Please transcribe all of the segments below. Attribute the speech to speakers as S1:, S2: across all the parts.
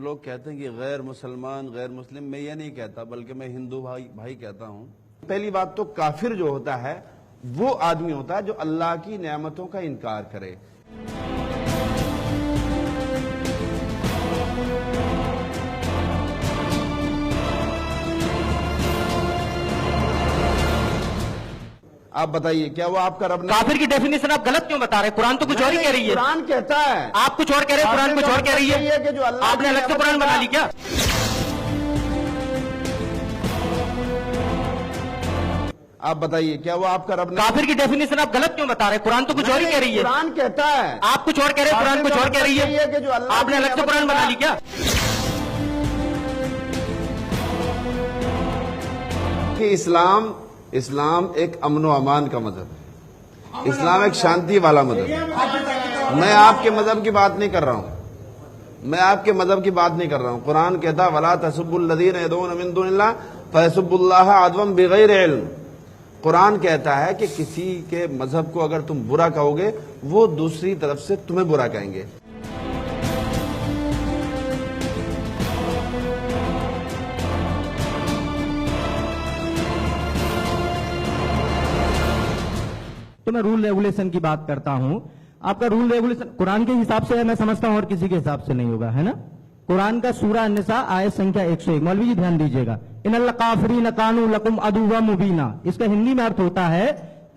S1: लोग कहते हैं कि गैर मुसलमान गैर मुस्लिम, मैं ये नहीं कहता, बल्कि मैं हिंदू भाई भाई कहता हूं। पहली बात तो काफिर जो होता है वो आदमी होता है जो अल्लाह की नेमतों का इनकार करे। आप बताइए, क्या वो आपका रब नहीं?
S2: काफिर की डेफिनेशन आप गलत क्यों बता रहे हैं? कुरान तो कुछ और ही कह रही है।
S1: कुरान कहता है,
S2: आप कुछ और कह रहे हैं, कुरान कुछ और कह रही है
S1: कि जो अल्लाह
S2: आपने अलग से कुरान बना ली क्या?
S1: आप बताइए, क्या वो आपका रब नहीं?
S2: काफिर की डेफिनेशन आप गलत क्यों बता रहे हैं? कुरान तो कुछ और ही कह रही है।
S1: कुरान कहता है,
S2: आप कुछ और कह रहे हैं, कुरान कुछ और कह रही है
S1: कि जो अल्लाह
S2: आपने अलग से कुरान बना ली क्या?
S1: कि इस्लाम एक अमन व अमान का मजहब है। इस्लाम एक शांति वाला मजहब है। मैं आपके मजहब की बात नहीं कर रहा हूं, मैं आपके मजहब की बात नहीं कर रहा हूं। कुरान कहता है वला तसुब्बुल्लज़ीना यदऊना मिन दुनिल्लाह फयसुब्बुल्लाह अदवन बिगैर इल्म। कुरान कहता है कि किसी के मजहब को अगर तुम बुरा कहोगे वो दूसरी तरफ से तुम्हें बुरा कहेंगे।
S2: तो मैं रूल रेगुलेशन की बात करता हूं। आपका रूल रेगुलेशन कुरान के हिसाब से है, मैं समझता हूं, और किसी के हिसाब से नहीं होगा, है ना? कुरान का सूरा अन्निसा आयत संख्या 101। मौलवी जी ध्यान दीजिएगा। इन्नल काफिरीन कानू लकुम अदुव्वा मुबीना। इसका हिंदी में अर्थ होता है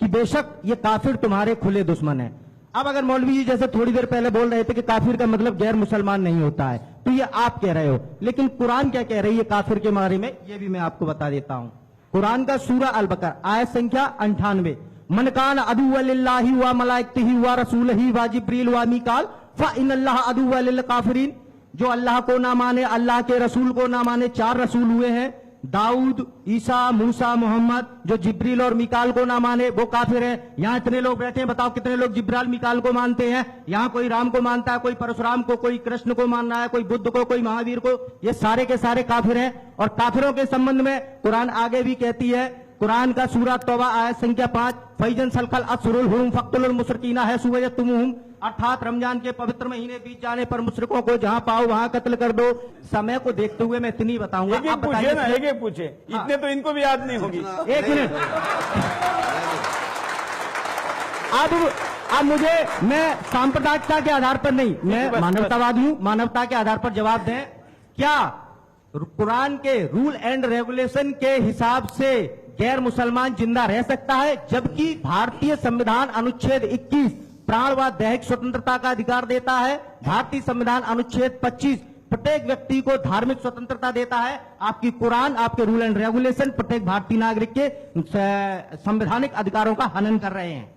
S2: कि बेशक ये काफिर तुम्हारे खुले दुश्मन है। अब अगर मौलवी जी जैसे थोड़ी देर पहले बोल रहे थे कि काफिर का मतलब गैर मुसलमान नहीं होता है, तो ये आप कह रहे हो, लेकिन कुरान क्या कह रही है काफिर के बारे में, ये भी मैं आपको बता देता हूं। कुरान का सूरा अल बकरा आयत संख्या 98। मन कान अदुव्वा लिल्लाहि व मलाइकतिही व रसूलिही व जिब्रील व मीकाल फ इन्नल्लाह अदुव्वा लिल काफिरीन। जो अल्लाह को ना माने, अल्लाह के रसूल को ना माने, 4 रसूल हुए हैं, दाऊद, ईसा, मूसा, मोहम्मद। जो जिब्रील और मिकाल को ना माने वो काफिर है। यहां इतने लोग बैठे हैं, बताओ कितने लोग जिब्राल मिकाल को मानते हैं? यहां कोई राम को मानता है, कोई परशुराम को, कोई कृष्ण को मान रहा है, कोई बुद्ध को, कोई महावीर को। ये सारे के सारे काफिर हैं। और काफिरों के संबंध में कुरान आगे भी कहती है, कुरान का सूरा तौबा आयत संख्या 5, फैजन सलखल अशहुरुल हुरुम फक्तुलुल मुशरिकीना है सुवयतुमुहुम। अर्थात रमजान के पवित्र महीने बीत जाने पर मुशरिकों को जहां पाओ वहां कत्ल कर दो। समय को देखते हुए मैं इतनी बताऊंगा।
S3: एक पूछे ना, एक पूछे, इतने तो इनको भी याद नहीं होगी।
S2: एक मिनट, अब मुझे, मैं सांप्रदायिकता के आधार पर नहीं, मैं मानवतावादी हूं, मानवता के आधार पर जवाब दें। क्या कुरान के रूल एंड रेगुलेशन के हिसाब से गैर मुसलमान जिंदा रह सकता है? जबकि भारतीय संविधान अनुच्छेद 21 प्राण व दैहिक स्वतंत्रता का अधिकार देता है। भारतीय संविधान अनुच्छेद 25 प्रत्येक व्यक्ति को धार्मिक स्वतंत्रता देता है। आपकी कुरान, आपके रूल एंड रेगुलेशन प्रत्येक भारतीय नागरिक के संवैधानिक अधिकारों का हनन कर रहे हैं।